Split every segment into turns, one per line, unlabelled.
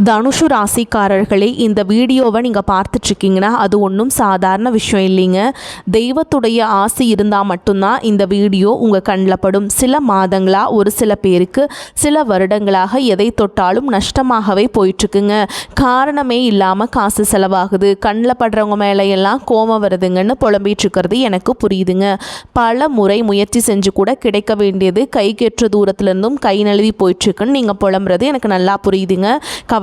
தனுஷு ராசிக்காரர்களே, இந்த வீடியோவை நீங்கள் பார்த்துட்ருக்கீங்கன்னா அது ஒன்றும் சாதாரண விஷயம் இல்லைங்க. தெய்வத்துடைய ஆசை இருந்தால் மட்டும்தான் இந்த வீடியோ உங்கள் கண்ணில் படும். சில மாதங்களாக, ஒரு சில பேருக்கு சில வருடங்களாக எதை தொட்டாலும் நஷ்டமாகவே போயிட்டுருக்குங்க. காரணமே இல்லாமல் காசு செலவாகுது, கண்ணில் படுறவங்க மேலையெல்லாம் கோபம் வருதுங்கன்னு புலம்பிகிட்ருக்கிறது எனக்கு புரியுதுங்க. பல முறை முயற்சி செஞ்சு கூட கிடைக்க வேண்டியது கைக்கெற்ற தூரத்துலேருந்தும் கை நழுவி போயிட்டுருக்குன்னு நீங்கள் புலம்புறது எனக்கு நல்லா புரியுதுங்க.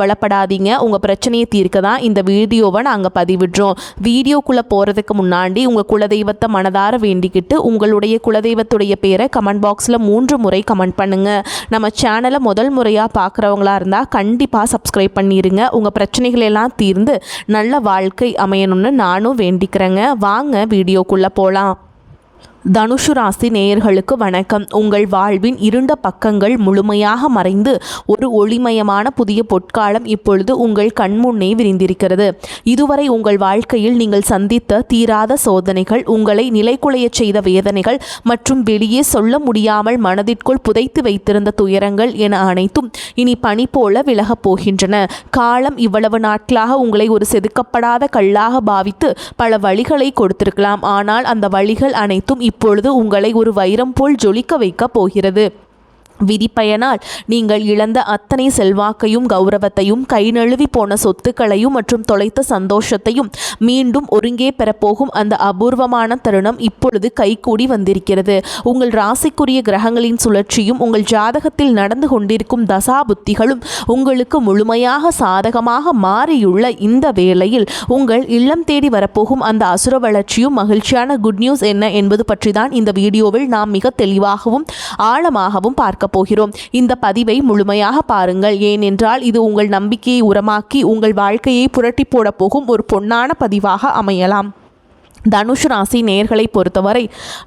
கவலைப்படாதீங்க, உங்கள் பிரச்சனையை தீர்க்க தான் இந்த வீடியோவை நாங்கள் பதிவிடுறோம். வீடியோக்குள்ளே போகிறதுக்கு முன்னாடி உங்கள் குலதெய்வத்தை மனதார வேண்டிக்கிட்டு உங்களுடைய குலதெய்வத்துடைய பேரை கமெண்ட் பாக்ஸில் 3 முறை கமெண்ட் பண்ணுங்கள். நம்ம சேனலை முதல் முறையாக பார்க்குறவங்களா இருந்தால் கண்டிப்பாக சப்ஸ்கிரைப் பண்ணிடுங்க. உங்கள் பிரச்சனைகள் எல்லாம் தீர்ந்து நல்ல வாழ்க்கை அமையணும்னு நானும் வேண்டிக்கிறேங்க. வாங்க வீடியோக்குள்ளே போகலாம். தனுஷு ராசி நேயர்களுக்கு வணக்கம். உங்கள் வாழ்வின் இருண்ட பக்கங்கள் முழுமையாக மறைந்து ஒரு ஒளிமயமான புதிய பொற்காலம் இப்பொழுது உங்கள் கண்முன்னே விரிந்திருக்கிறது. இதுவரை உங்கள் வாழ்க்கையில் நீங்கள் சந்தித்த தீராத சோதனைகள், உங்களை நிலைகுலைய செய்த வேதனைகள் மற்றும் வெளியே சொல்ல முடியாமல் மனதிற்குள் புதைத்து வைத்திருந்த துயரங்கள் என அனைத்தும் இனி பனி போல விலகப் போகின்றன. காலம் இவ்வளவு நாட்களாக உங்களை ஒரு செதுக்கப்படாத கல்லாக பாவித்து பல வழிகளை கொடுத்திருக்கலாம். ஆனால் அந்த வழிகள் அனைத்தும் இப்பொழுது உங்களை ஒரு வைரம் போல் ஜொலிக்க வைக்கப் போகிறது. விதிப்பயனால் நீங்கள் இழந்த அத்தனை செல்வாக்கையும் கௌரவத்தையும், கை நழுவி போன சொத்துக்களையும் மற்றும் தொலைத்த சந்தோஷத்தையும் மீண்டும் ஒருங்கே பெறப்போகும் அந்த அபூர்வமான தருணம் இப்பொழுது கைகூடி வந்திருக்கிறது. உங்கள் ராசிக்குரிய கிரகங்களின் சுழற்சியும் உங்கள் ஜாதகத்தில் நடந்து கொண்டிருக்கும் தசா புத்திகளும் உங்களுக்கு முழுமையாக சாதகமாக மாறியுள்ள இந்த வேளையில் உங்கள் இல்லம் தேடி வரப்போகும் அந்த அசுர வளர்ச்சியும் மகிழ்ச்சியான குட் நியூஸ் என்ன என்பது பற்றி தான் இந்த வீடியோவில் நாம் மிக தெளிவாகவும் ஆழமாகவும் பார்க்க போகிறோம். இந்த பதிவை முழுமையாக பாருங்கள். ஏனென்றால் இது உங்கள் நம்பிக்கையை உரமாக்கி உங்கள் வாழ்க்கையை புரட்டி போட போகும் ஒரு பொன்னான பதிவாக அமையலாம். தனுஷு ராசி நேயர்களை பொறுத்தவரை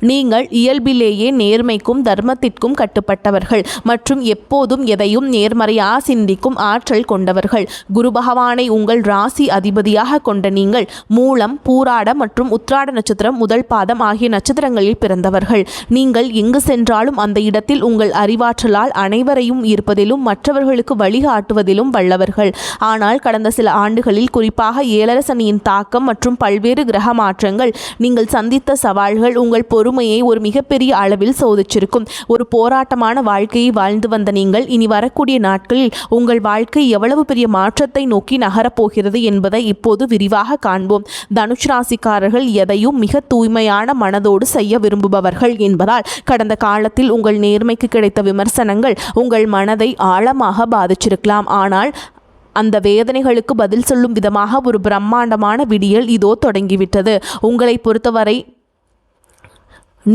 நீங்கள் இயல்பிலேயே நேர்மைக்கும் தர்மத்திற்கும் கட்டுப்பட்டவர்கள் மற்றும் எப்போதும் எதையும் நேர்மறையாக சிந்திக்கும் ஆற்றல் கொண்டவர்கள். குரு பகவானை உங்கள் ராசி அதிபதியாக கொண்ட நீங்கள் மூலம், பூராட மற்றும் உத்திராட நட்சத்திரம் முதல் பாதம் ஆகிய நட்சத்திரங்களில் பிறந்தவர்கள். நீங்கள் எங்கு சென்றாலும் அந்த இடத்தில் உங்கள் அறிவாற்றலால் அனைவரையும் ஈர்ப்பதிலும் மற்றவர்களுக்கு வழிகாட்டுவதிலும் வல்லவர்கள். ஆனால் கடந்த சில ஆண்டுகளில் குறிப்பாக ஏழரை சனியின் தாக்கம் மற்றும் பல்வேறு கிரக மாற்றங்கள் நீங்கள் சந்தித்த சவால்கள் உங்கள் பொறுமையை ஒரு மிகப்பெரிய அளவில் சோதிச்சிருக்கும். ஒரு போராட்டமான வாழ்க்கையை வாழ்ந்து வந்த நீங்கள் இனி வரக்கூடிய நாட்களில் உங்கள் வாழ்க்கை எவ்வளவு பெரிய மாற்றத்தை நோக்கி நகரப்போகிறது என்பதை இப்போது விரிவாக காண்போம். தனுஷ் ராசிக்காரர்கள் எதையும் மிக தூய்மையான மனதோடு செய்ய விரும்புபவர்கள் என்பதால் கடந்த காலத்தில் உங்கள் நேர்மைக்கு கிடைத்த விமர்சனங்கள் உங்கள் மனதை ஆழமாக பாதிச்சிருக்கலாம். ஆனால் அந்த வேதனைகளுக்கு பதில் சொல்லும் விதமாக ஒரு பிரம்மாண்டமான விடியல் இதோ தொடங்கிவிட்டது. உங்களை பொறுத்தவரை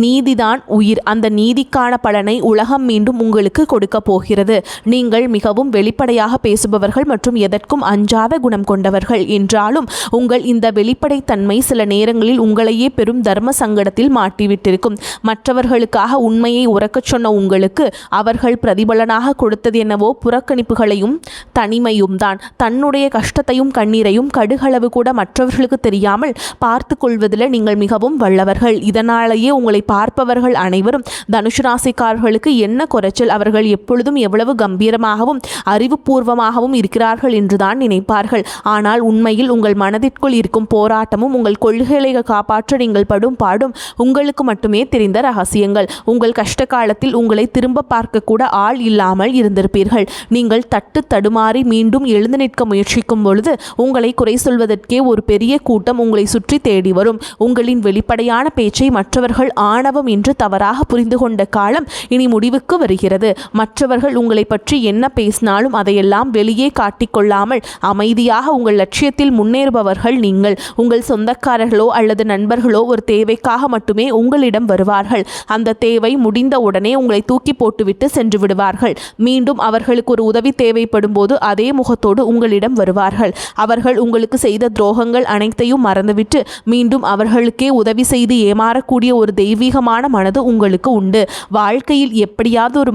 நீதிதான் உயிர். அந்த நீதிக்கான பலனை உலகம் மீண்டும் உங்களுக்கு கொடுக்க போகிறது. நீங்கள் மிகவும் வெளிப்படையாக பேசுபவர்கள் மற்றும் எதற்கும் அஞ்சாத குணம் கொண்டவர்கள். என்றாலும் உங்கள் இந்த வெளிப்படைத்தன்மை சில நேரங்களில் உங்களையே பெரும் தர்ம சங்கடத்தில் மாட்டிவிட்டிருக்கும். மற்றவர்களுக்காக உண்மையை உரக்கச் சொன்ன உங்களுக்கு அவர்கள் பிரதிபலனாக கொடுத்தது என்னவோ புறக்கணிப்புகளையும் தனிமையும் தான். தன்னுடைய கஷ்டத்தையும் கண்ணீரையும் கடுகளவு கூட மற்றவர்களுக்கு தெரியாமல் பார்த்து கொள்வதில் நீங்கள் மிகவும் வல்லவர்கள். இதனாலேயே உங்களை பார்ப்பவர்கள் அனைவரும் தனுஷு ராசிக்காரர்களுக்கு என்ன குறைச்சல், அவர்கள் எப்பொழுதும் எவ்வளவு கம்பீரமாகவும் அறிவுபூர்வமாகவும் இருக்கிறார்கள் என்றுதான் நினைப்பார்கள். ஆனால் உண்மையில் உங்கள் மனதிற்குள் இருக்கும் போராட்டமும் உங்கள் கொள்கைகளை காப்பாற்ற நீங்கள் படும் பாடும் உங்களுக்கு மட்டுமே தெரிந்த ரகசியங்கள். உங்கள் கஷ்ட காலத்தில் உங்களை திரும்ப பார்க்க கூட ஆள் இல்லாமல் இருந்திருப்பீர்கள். நீங்கள் தட்டு தடுமாறி மீண்டும் எழுந்து நிற்க முயற்சிக்கும் பொழுது உங்களை குறை சொல்வதற்கே ஒரு பெரிய கூட்டம் உங்களை சுற்றி தேடி வரும். உங்களின் வெளிப்படையான பேச்சை மற்றவர்கள் ஆணவம் என்று தவறாக புரிந்து கொண்ட காலம் இனி முடிவுக்கு வருகிறது. மற்றவர்கள் உங்களை பற்றி என்ன பேசினாலும் அதையெல்லாம் வெளியே காட்டிக்கொள்ளாமல் அமைதியாக உங்கள் லட்சியத்தில் முன்னேறுபவர்கள் நீங்கள். உங்கள் சொந்தக்காரர்களோ அல்லது நண்பர்களோ ஒரு தேவைக்காக மட்டுமே உங்களிடம் வருவார்கள். அந்த தேவை முடிந்த உடனே உங்களை தூக்கி போட்டுவிட்டு சென்று விடுவார்கள். மீண்டும் அவர்களுக்கு ஒரு உதவி தேவைப்படும் போது அதே முகத்தோடு உங்களிடம் வருவார்கள். அவர்கள் உங்களுக்கு செய்த துரோகங்கள் அனைத்தையும் மறந்துவிட்டு மீண்டும் அவர்களுக்கே உதவி செய்து ஏமாறக்கூடிய ஒரு தெய்வீகமான மனது உங்களுக்கு உண்டு. வாழ்க்கையில் எப்படியாவது ஒரு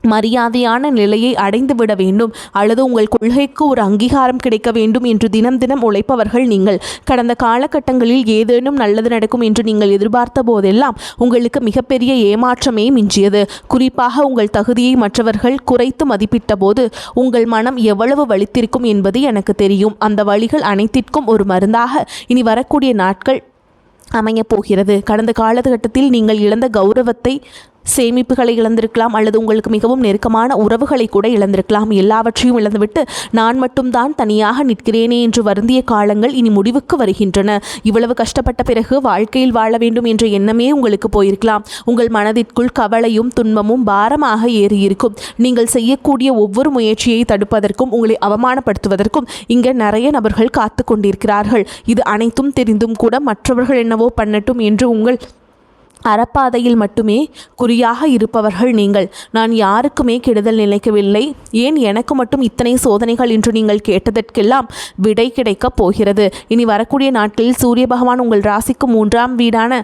மரியாதையான நிலையை அடைந்துவிட வேண்டும் அல்லது உங்கள் கொள்கைக்கு ஒரு அங்கீகாரம் கிடைக்க வேண்டும் என்று தினம் தினம் உழைப்பவர்கள் நீங்கள். கடந்த காலகட்டங்களில் ஏதேனும் நல்லது நடக்கும் என்று நீங்கள் எதிர்பார்த்த போதெல்லாம் உங்களுக்கு மிகப்பெரிய ஏமாற்றமே மிஞ்சியது. குறிப்பாக உங்கள் தகுதியை மற்றவர்கள் குறைத்து மதிப்பிட்ட போது உங்கள் மனம் எவ்வளவு வலித்திருக்கும் என்பது எனக்கு தெரியும். அந்த வலிகள் அனைத்திற்கும் ஒரு மருந்தாக இனி வரக்கூடிய நாட்கள் அமையப் போகிறது. கடந்த காலகட்டத்தில் நீங்கள் இழந்த கௌரவத்தை, சேமிப்புகளை இழந்திருக்கலாம் அல்லது உங்களுக்கு மிகவும் நெருக்கமான உறவுகளை கூட இழந்திருக்கலாம். எல்லாவற்றையும் இழந்துவிட்டு நான் மட்டும்தான் தனியாக நிற்கிறேனே என்று வருந்திய காலங்கள் இனி முடிவுக்கு வருகின்றன. இவ்வளவு கஷ்டப்பட்ட பிறகு வாழ்க்கையில் வாழ வேண்டும் என்ற எண்ணமே உங்களுக்கு போயிருக்கலாம். உங்கள் மனதிற்குள் கவலையும் துன்பமும் பாரமாக ஏறியிருக்கும். நீங்கள் செய்யக்கூடிய ஒவ்வொரு முயற்சியை தடுப்பதற்கும் உங்களை அவமானப்படுத்துவதற்கும் இங்கே நிறைய நபர்கள் காத்து கொண்டிருக்கிறார்கள். இது அனைத்தும் தெரிந்தும் கூட மற்றவர்கள் என்னவோ பண்ணட்டும் என்று உங்கள் அறப்பாதையில் மட்டுமே குறியாக இருப்பவர்கள் நீங்கள். நான் யாருக்குமே கெடுதல் நினைக்கவில்லை, ஏன் எனக்கு மட்டும் இத்தனை சோதனைகள் என்று நீங்கள் கேட்டதற்கெல்லாம் விடை கிடைக்கப் போகிறது. இனி வரக்கூடிய நாட்களில் சூரிய பகவான் உங்கள் ராசிக்கு 3ஆம் வீடான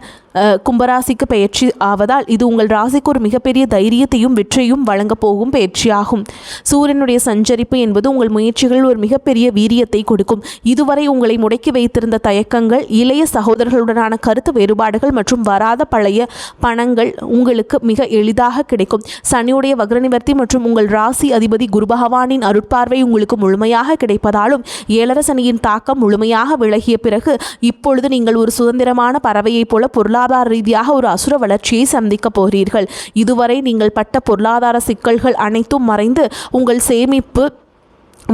கும்பராசிக்கு பயிற்சி ஆவதால் இது உங்கள் ராசிக்கு ஒரு மிகப்பெரிய தைரியத்தையும் வெற்றியும் வழங்க போகும் பயிற்சியாகும். சூரியனுடைய சஞ்சரிப்பு என்பது உங்கள் முயற்சிகளில் ஒரு மிகப்பெரிய வீரியத்தை கொடுக்கும். இதுவரை உங்களை முடக்கி வைத்திருந்த தயக்கங்கள், இளைய சகோதரர்களுடனான கருத்து வேறுபாடுகள் மற்றும் வராத பழைய பணங்கள் உங்களுக்கு மிக எளிதாக கிடைக்கும். சனியுடைய வக்ரநிவர்த்தி மற்றும் உங்கள் ராசி அதிபதி குரு பகவானின் அருட்பார்வை உங்களுக்கு முழுமையாக கிடைப்பதாலும் 7 சனியின் தாக்கம் முழுமையாக விலகிய பிறகு இப்பொழுது நீங்கள் ஒரு சுதந்திரமான பறவையைப் போல பொருளாதார ரீதியாக ஒரு அசுர வளர்ச்சியை சந்திக்க போகிறீர்கள். இதுவரை நீங்கள் பட்ட பொருளாதார சிக்கல்கள் அனைத்தும் மறைந்து உங்கள் சேமிப்பு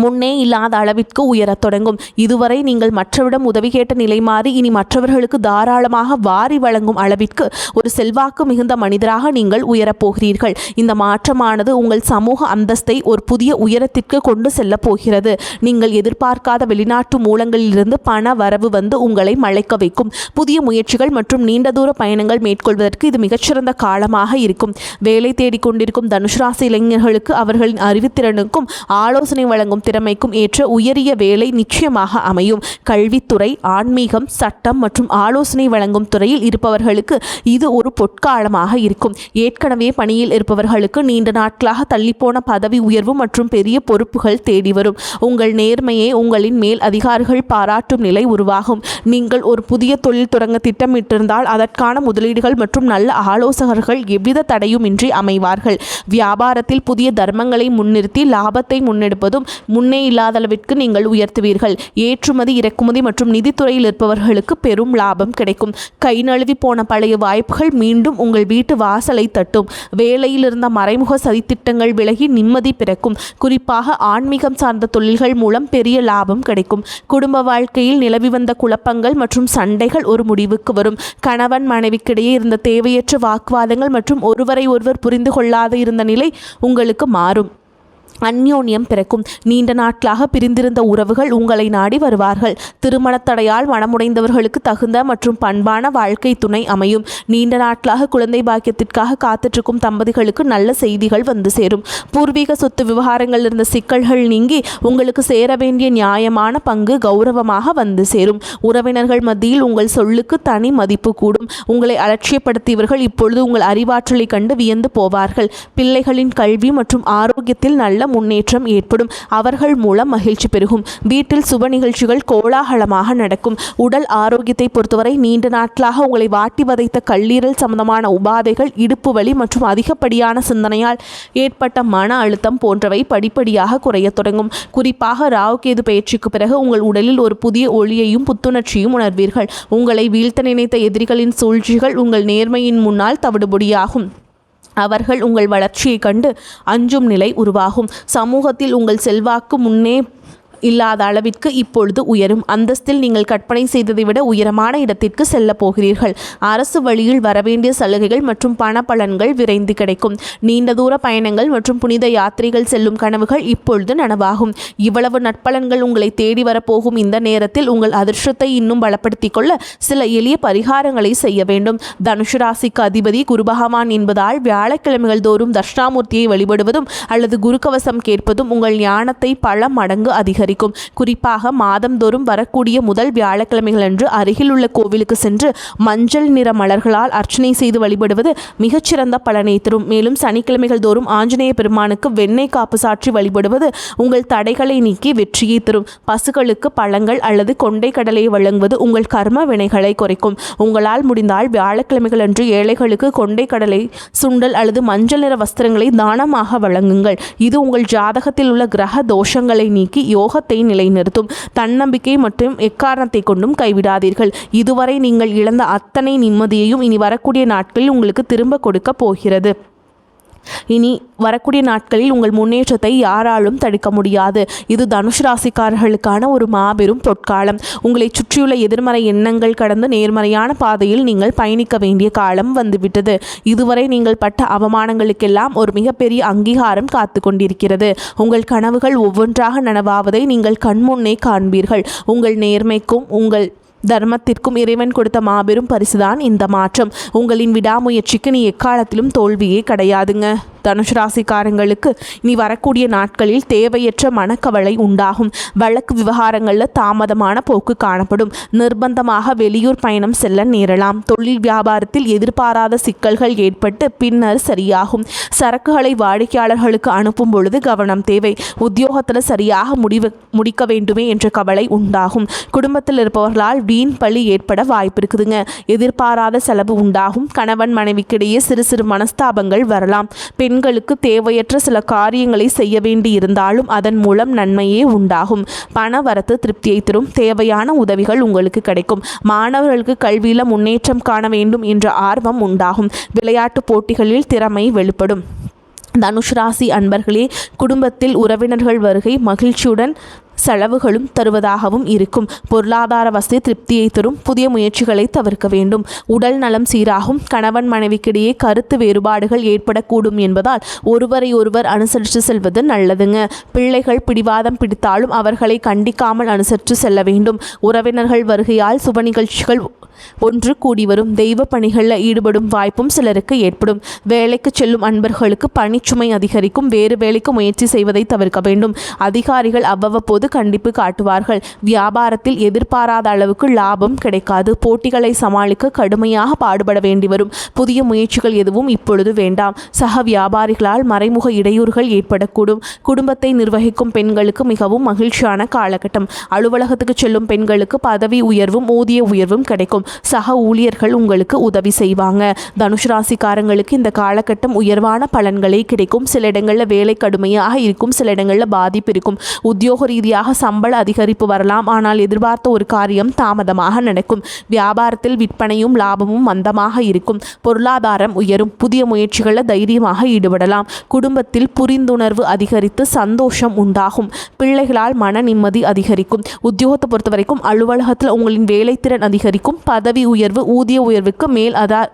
முன்னே இல்லாத அளவிற்கு உயரத் தொடங்கும். இதுவரை நீங்கள் மற்றவரிடம் உதவி கேட்ட நிலை மாறி இனி மற்றவர்களுக்கு தாராளமாக வாரி வழங்கும் அளவிற்கு ஒரு செல்வாக்கு மிகுந்த மனிதராக நீங்கள் உயரப்போகிறீர்கள். இந்த மாற்றமானது உங்கள் சமூக அந்தஸ்தை ஒரு புதிய உயரத்திற்கு கொண்டு செல்ல போகிறது. நீங்கள் எதிர்பார்க்காத வெளிநாட்டு மூலங்களிலிருந்து பண வரவு வந்து உங்களை மலைக்க வைக்கும். புதிய முயற்சிகள் மற்றும் நீண்ட தூர பயணங்கள் மேற்கொள்வதற்கு இது மிகச்சிறந்த காலமாக இருக்கும். வேலை தேடிக்கொண்டிருக்கும் தனுசு ராசி இளைஞர்களுக்கு அவர்களின் அறிவுத்திறனுக்கும் ஆலோசனை வழங்கும் திறமைக்கும் ஏற்ற உயரிய வேலை நிச்சயமாக அமையும். கல்வித்துறை, ஆன்மீகம், சட்டம் மற்றும் ஆலோசனை வழங்கும் துறையில் இருப்பவர்களுக்கு இது ஒரு பொற்காலமாக இருக்கும். ஏற்கனவே பணியில் இருப்பவர்களுக்கு நீண்ட நாட்களாக தள்ளிப்போன பதவி உயர்வு மற்றும் பெரிய பொறுப்புகள் தேடி வரும். உங்கள் நேர்மையை உங்களின் மேல் அதிகாரிகள் பாராட்டும் நிலை உருவாகும். நீங்கள் ஒரு புதிய தொழில் தொடங்க திட்டமிட்டிருந்தால் அதற்கான முதலீடுகள் மற்றும் நல்ல ஆலோசகர்கள் எவ்வித தடையுமின்றி அமைவார்கள். வியாபாரத்தில் புதிய தர்மங்களை முன்னிறுத்தி லாபத்தை முன்னெடுப்பதும் முன்னே இல்லாத அளவிற்கு நீங்கள் உயர்த்துவீர்கள். ஏற்றுமதி, இறக்குமதி மற்றும் நிதித்துறையில் இருப்பவர்களுக்கு பெரும் லாபம் கிடைக்கும். கை நழுவி போன பழைய வாய்ப்புகள் மீண்டும் உங்கள் வீட்டு வாசலை தட்டும். வேலையில் இருந்த மறைமுக சதித்திட்டங்கள் விலகி நிம்மதி பிறக்கும். குறிப்பாக ஆன்மீகம் சார்ந்த தொழில்கள் மூலம் பெரிய லாபம் கிடைக்கும். குடும்ப வாழ்க்கையில் நிலவி வந்த குழப்பங்கள் மற்றும் சண்டைகள் ஒரு முடிவுக்கு வரும். கணவன் மனைவிக்கிடையே இருந்த தேவையற்ற வாக்குவாதங்கள் மற்றும் ஒருவரை ஒருவர் புரிந்து கொள்ளாத இருந்த நிலை உங்களுக்கு மாறும். அந்யோன்யம் பிறக்கும். நீண்ட நாட்களாக பிரிந்திருந்த உறவுகள் உங்களை நாடி வருவார்கள். திருமணத் தடையால் மனமுடைந்தவர்களுக்கு தகுந்த மற்றும் பண்பான வாழ்க்கை துணை அமையும். நீண்ட நாட்களாக குழந்தை பாக்கியத்திற்காக காத்துட்ருக்கும் தம்பதிகளுக்கு நல்ல செய்திகள் வந்து சேரும். பூர்வீக சொத்து விவகாரங்கள் இருந்த சிக்கல்கள் நீங்கி உங்களுக்கு சேர வேண்டிய நியாயமான பங்கு கௌரவமாக வந்து சேரும். உறவினர்கள் மத்தியில் உங்கள் சொல்லுக்கு தனி மதிப்பு கூடும். உங்களை அலட்சியப்படுத்தியவர்கள் இப்பொழுது உங்கள் அறிவாற்றலை கண்டு வியந்து போவார்கள். பிள்ளைகளின் கல்வி மற்றும் ஆரோக்கியத்தில் நல்ல முன்னேற்றம் ஏற்படும். அவர்கள் மூலம் மகிழ்ச்சி பெருகும். வீட்டில் சுப நிகழ்ச்சிகள் கோலாகலமாக நடக்கும். உடல் ஆரோக்கியத்தை பொறுத்தவரை நீண்ட நாட்களாக உங்களை வாட்டி வதைத்த கல்லீரல் சம்பந்தமான உபாதைகள், இடுப்பு வலி மற்றும் அதிகப்படியான சிந்தனையால் ஏற்பட்ட மன அழுத்தம் போன்றவை படிப்படியாக குறைய தொடங்கும். குறிப்பாக ராகு கேது பயிற்சிக்கு பிறகு உங்கள் உடலில் ஒரு புதிய ஒளியையும் புத்துணர்ச்சியும் உணர்வீர்கள். உங்களை வீழ்த்த நினைத்த எதிரிகளின் சூழ்ச்சிகள் உங்கள் நேர்மையின் முன்னால் தவிடுபொடியாகும். அவர்கள் உங்கள் வளர்ச்சியை கண்டு அஞ்சும் நிலை உருவாகும். சமூகத்தில் உங்கள் செல்வாக்கு முன்னே இல்லாத அளவிற்கு இப்பொழுது உயரும். அந்தஸ்தில் நீங்கள் கற்பனை செய்ததை விட உயரமான இடத்திற்கு செல்ல போகிறீர்கள். அரசு வழியில் வரவேண்டிய சலுகைகள் மற்றும் பண பலன்கள் விரைந்து கிடைக்கும். நீண்ட தூர பயணங்கள் மற்றும் புனித யாத்திரைகள் செல்லும் கனவுகள் இப்பொழுது நனவாகும். இவ்வளவு நற்பலன்கள் உங்களை தேடி வரப்போகும் இந்த நேரத்தில் உங்கள் அதிர்ஷ்டத்தை இன்னும் பலப்படுத்திக் கொள்ள சில எளிய பரிகாரங்களை செய்ய வேண்டும். தனுசு ராசிக்கு அதிபதி குரு பகவான் என்பதால் வியாழக்கிழமைகள் தோறும் தட்சிணாமூர்த்தியை வழிபடுவதும் அல்லது குருக்கவசம் கேட்பதும் உங்கள் ஞானத்தை பல மடங்கு அதிகரிக்கும். அதிகரிக்கும். குறிப்பாக மாதந்தோறும் வரக்கூடிய முதல் வியாழக்கிழமைகள் அன்று அருகில் உள்ள கோவிலுக்கு சென்று மஞ்சள் நிற மலர்களால் அர்ச்சனை செய்து வழிபடுவது மிகச்சிறந்த பலனை தரும். மேலும் சனிக்கிழமைகள் தோறும் ஆஞ்சநேய பெருமானுக்கு வெண்ணெய் காப்பு சாற்றி வழிபடுவது உங்கள் தடைகளை நீக்கி வெற்றியை தரும். பசுக்களுக்கு பழங்கள் அல்லது கொண்டை கடலையை வழங்குவது உங்கள் கர்ம வினைகளை குறைக்கும். உங்களால் முடிந்தால் வியாழக்கிழமைகள் அன்று ஏழைகளுக்கு கொண்டை கடலை, சுண்டல் அல்லது மஞ்சள் நிற வஸ்திரங்களை தானமாக வழங்குங்கள். இது உங்கள் ஜாதகத்தில் உள்ள கிரக தோஷங்களை நீக்கி யோகத்தை நிலைநிறுத்தும். தன்னம்பிக்கை மற்றும் எக்காரணத்தை கொண்டும் கைவிடாதீர்கள். இதுவரை நீங்கள் இழந்த அத்தனை நிம்மதியையும் இனி வரக்கூடிய நாட்களில் உங்களுக்கு திரும்ப கொடுக்க போகிறது. இனி வரக்கூடிய நாட்களில் உங்கள் முன்னேற்றத்தை யாராலும் தடுக்க முடியாது. இது தனுஷ் ராசிக்காரர்களுக்கான ஒரு மாபெரும் பொற்காலம். உங்களை சுற்றியுள்ள எதிர்மறை எண்ணங்கள் கடந்து நேர்மறையான பாதையில் நீங்கள் பயணிக்க வேண்டிய காலம் வந்துவிட்டது. இதுவரை நீங்கள் பட்ட அவமானங்களுக்கெல்லாம் ஒரு மிகப்பெரிய அங்கீகாரம் காத்து கொண்டிருக்கிறது. உங்கள் கனவுகள் ஒவ்வொன்றாக நனவாவதை நீங்கள் கண்முன்னே காண்பீர்கள். உங்கள் நேர்மைக்கும் உங்கள் தர்மத்திற்கும் இறைவன் கொடுத்த மாபெரும் பரிசுதான் இந்த மாற்றம். உங்களின் விடாமுயற்சிக்கு நீ எக்காலத்திலும் தோல்வியே கிடையாதுங்க. தனுஷ் ராசிக்காரங்களுக்கு இனி வரக்கூடிய நாட்களில் தேவையற்ற மனக்கவலை உண்டாகும். வழக்கு விவகாரங்களில் தாமதமான போக்கு காணப்படும். நிர்பந்தமாக வெளியூர் பயணம் செல்ல நேரலாம். தொழில் வியாபாரத்தில் எதிர்பாராத சிக்கல்கள் ஏற்பட்டு பின்னர் சரியாகும். சரக்குகளை வாடிக்கையாளர்களுக்கு அனுப்பும் பொழுது கவனம் தேவை. உத்தியோகத்தில் சரியாக முடிக்க வேண்டுமே என்ற கவலை உண்டாகும். குடும்பத்தில் இருப்பவர்களால் வீண் பழி ஏற்பட வாய்ப்பு இருக்குதுங்க. எதிர்பாராத செலவு உண்டாகும். கணவன் மனைவிக்கிடையே சிறு சிறு மனஸ்தாபங்கள் வரலாம். பெண்களுக்கு தேவையற்ற சில காரியங்களை செய்ய வேண்டி இருந்தாலும் அதன் மூலம் நன்மையே உண்டாகும். பண வரத்து திருப்தியை தரும். தேவையான உதவிகள் உங்களுக்கு கிடைக்கும். மாணவர்களுக்கு கல்வியில் முன்னேற்றம் காண வேண்டும் என்ற ஆர்வம் உண்டாகும். விளையாட்டு போட்டிகளில் திறமை வெளிப்படும். தனுஷ் ராசி அன்பர்களே, குடும்பத்தில் உறவினர்கள் வருகை மகிழ்ச்சியுடன் செலவுகளும் தருவதாகவும் இருக்கும். பொருளாதார வசதி திருப்தியை தரும். புதிய முயற்சிகளை தவிர்க்க வேண்டும். உடல் நலம் சீராகும். கணவன் மனைவிக்கிடையே கருத்து வேறுபாடுகள் ஏற்படக்கூடும் என்பதால் ஒருவரை ஒருவர் அனுசரித்து செல்வது நல்லதுங்க. பிள்ளைகள் பிடிவாதம் பிடித்தாலும் அவர்களை கண்டிக்காமல் அனுசரித்து செல்ல வேண்டும். உறவினர்கள் வருகையால் சுப நிகழ்ச்சிகள் ஒன்று கூடி வரும். தெய்வ பணிகளில் ஈடுபடும் வாய்ப்பும் சிலருக்கு ஏற்படும். வேலைக்கு செல்லும் அன்பர்களுக்கு பணிச்சுமை அதிகரிக்கும். வேறு வேலைக்கு முயற்சி செய்வதை தவிர்க்க வேண்டும். அதிகாரிகள் அவ்வப்போது கண்டிப்பு காட்டுவார்கள். வியாபாரத்தில் எதிர்பாராத அளவுக்கு லாபம் கிடைக்காது. போட்டிகளை சமாளிக்க கடுமையாக பாடுபட வேண்டி வரும். புதிய முயற்சிகள் எதுவும் இப்பொழுது வேண்டாம். சக வியாபாரிகளால் மறைமுக இடையூறுகள் ஏற்படக்கூடும். குடும்பத்தை நிர்வகிக்கும் பெண்களுக்கு மிகவும் மகிழ்ச்சியான காலகட்டம். அலுவலகத்துக்கு செல்லும் பெண்களுக்கு பதவி உயர்வும் ஊதிய உயர்வும் கிடைக்கும். சக ஊழியர்கள் உங்களுக்கு உதவி செய்வாங்க. தனுஷ் ராசிக்காரங்களுக்கு இந்த காலகட்டம் உயர்வான பலன்களை கிடைக்கும். சில இடங்களில் வேலை கடுமையாக இருக்கும். சில இடங்களில் பாதிப்பு இருக்கும். உத்தியோக ரீதியாக சம்பள அதிகரிப்பு வரலாம். ஆனால் எதிர்பார்த்த ஒரு காரியம் தாமதமாக நடக்கும். வியாபாரத்தில் விற்பனையும் லாபமும் மந்தமாக இருக்கும். பொருளாதாரம் உயரும். புதிய முயற்சிகளில் தைரியமாக ஈடுபடலாம். குடும்பத்தில் புரிந்துணர்வு அதிகரித்து சந்தோஷம் உண்டாகும். பிள்ளைகளால் மன நிம்மதி அதிகரிக்கும். உத்தியோகத்தை பொறுத்த வரைக்கும் அலுவலகத்தில் உங்களின் வேலைத்திறன் அதிகரிக்கும். பதவி உயர்வு ஊதிய உயர்வுக்கு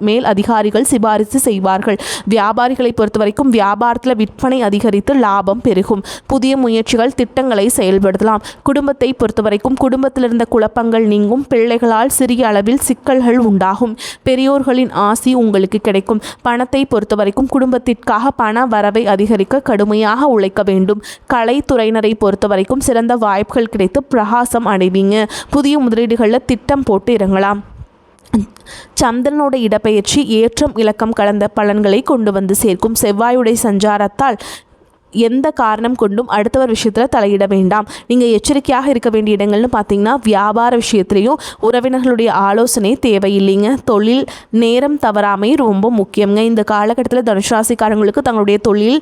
மேல் அதிகாரிகள் சிபாரிசு செய்வார்கள். வியாபாரிகளை பொறுத்த வரைக்கும் வியாபாரத்தில் விற்பனை அதிகரித்து லாபம் பெருகும். புதிய முயற்சிகள் திட்டங்களை செயல்படுத்தலாம். குடும்பத்தை பொறுத்த வரைக்கும் குடும்பத்தில் இருந்த குழப்பங்கள் நீங்கும். பிள்ளைகளால் சிறிய அளவில் சிக்கல்கள் உண்டாகும். பெரியோர்களின் ஆசி உங்களுக்கு கிடைக்கும். பணத்தை பொறுத்த வரைக்கும் குடும்பத்திற்காக பண வரவை அதிகரிக்க கடுமையாக உழைக்க வேண்டும். கலைத்துறையினரை பொறுத்த வரைக்கும் சிறந்த வாய்ப்புகள் கிடைத்து பிரகாசம் அடைவீங்க. புதிய முதலீடுகளில் திட்டம் போட்டு இறங்கலாம். சந்திரனோட இடப்பெயர்ச்சி ஏற்றம் இலக்கம் கலந்த பலன்களை கொண்டு வந்து சேர்க்கும். செவ்வாயுடைய சஞ்சாரத்தால் எந்த காரணம் கொண்டும் அடுத்தவர் விஷயத்தில் தலையிட வேண்டாம். நீங்கள் எச்சரிக்கையாக இருக்க வேண்டிய இடங்கள்னு பார்த்தீங்கன்னா வியாபார விஷயத்துலையும் உறவினர்களுடைய ஆலோசனை தேவையில்லைங்க. தொழில் நேரம் தவறாமை ரொம்ப முக்கியங்க. இந்த காலகட்டத்தில் தனுஷ் ராசிக்காரங்களுக்கு தங்களுடைய தொழில்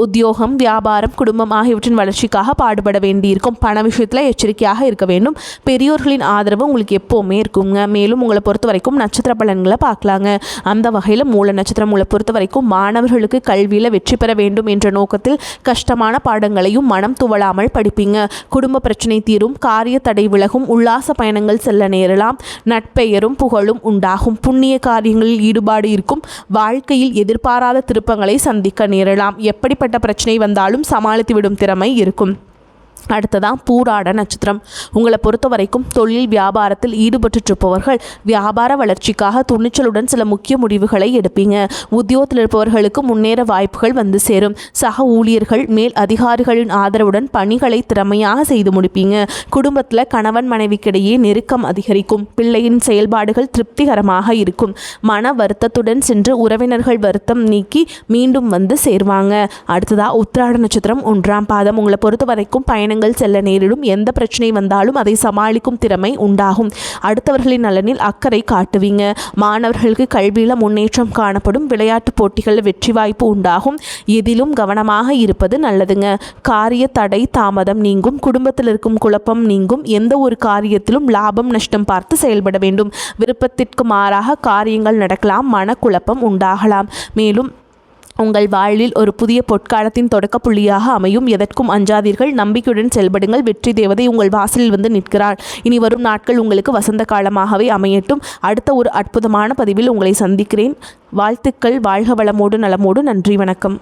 உத்தியோகம் வியாபாரம் குடும்பம் ஆகியவற்றின் வளர்ச்சிக்காக பாடுபட வேண்டியிருக்கும். பண விஷயத்தில் எச்சரிக்கையாக இருக்க வேண்டும். பெரியோர்களின் ஆதரவு உங்களுக்கு எப்போவுமே இருக்குங்க. மேலும் உங்களை பொறுத்த வரைக்கும் நட்சத்திர பலன்களை பார்க்கலாங்க. அந்த வகையில் மூல நட்சத்திரம் உங்களை பொறுத்த வரைக்கும் மாணவர்களுக்கு கல்வியில் வெற்றி பெற வேண்டும் என்ற நோக்கத்தில் கஷ்டமான பாடங்களையும் மனம் துவளாமல் படிப்பீங்க. குடும்ப பிரச்சனை தீரும். காரிய தடை விலகும். உல்லாச பயணங்கள் செல்ல நேரலாம். நட்பெயரும் புகழும் உண்டாகும். புண்ணிய காரியங்களில் ஈடுபாடு இருக்கும். வாழ்க்கையில் எதிர்பாராத திருப்பங்களை சந்திக்க நேரலாம். எப்படிப்பட்ட பிரச்சனை வந்தாலும் சமாளித்து விடும் திறமை இருக்கும். அடுத்ததான் பூராட நட்சத்திரம். உங்களை பொறுத்த வரைக்கும் தொழில் வியாபாரத்தில் ஈடுபட்டுருப்பவர்கள் வியாபார வளர்ச்சிக்காக துணிச்சலுடன் சில முக்கிய முடிவுகளை எடுப்பீங்க. உத்தியோகத்தில் இருப்பவர்களுக்கு முன்னேற வாய்ப்புகள் வந்து சேரும். சக ஊழியர்கள் மேல் அதிகாரிகளின் ஆதரவுடன் பணிகளை திறமையாக செய்து முடிப்பீங்க. குடும்பத்தில் கணவன் மனைவிக்கிடையே நெருக்கம் அதிகரிக்கும். பிள்ளையின் செயல்பாடுகள் திருப்திகரமாக இருக்கும். மன வருத்தத்துடன் சென்று உறவினர்கள் வருத்தம் நீக்கி மீண்டும் வந்து சேர்வாங்க. அடுத்ததா உத்திராட நட்சத்திரம் 1ஆம் பாதம். உங்களை பொறுத்த வரைக்கும் பயணங்கள் செல்ல நேரிடும். எந்த பிரச்சனை வந்தாலும் அதை சமாளிக்கும் திறமை உண்டாகும். அடுத்தவர்களின் நலனில் அக்கறை காட்டுவீங்க. மாணவர்களுக்கு கல்வியில முன்னேற்றம் காணப்படும். விளையாட்டு போட்டிகளில் வெற்றி வாய்ப்பு உண்டாகும். எதிலும் கவனமாக இருப்பது நல்லதுங்க. காரிய தடை தாமதம் நீங்கும். குடும்பத்தில் இருக்கும் குழப்பம் நீங்கும். எந்த ஒரு காரியத்திலும் லாபம் நஷ்டம் பார்த்து செயல்பட வேண்டும். விருப்பத்திற்கு மாறாக காரியங்கள் நடக்கலாம். மனக்குழப்பம் உண்டாகலாம். மேலும் உங்கள் வாழ்வில் ஒரு புதிய பொற்காலத்தின் தொடக்க புள்ளியாக அமையும். எதற்கும் அஞ்சாதீர்கள். நம்பிக்கையுடன் செயல்படுங்கள். வெற்றி தேவதை உங்கள் வாசலில் வந்து நிற்கிறாள். இனி வரும் நாட்கள் உங்களுக்கு வசந்த காலமாகவே அமையட்டும். அடுத்த ஒரு அற்புதமான பதிவில் உங்களை சந்திக்கிறேன். வாழ்த்துக்கள். வாழ்க வளமோடு நலமோடு. நன்றி, வணக்கம்.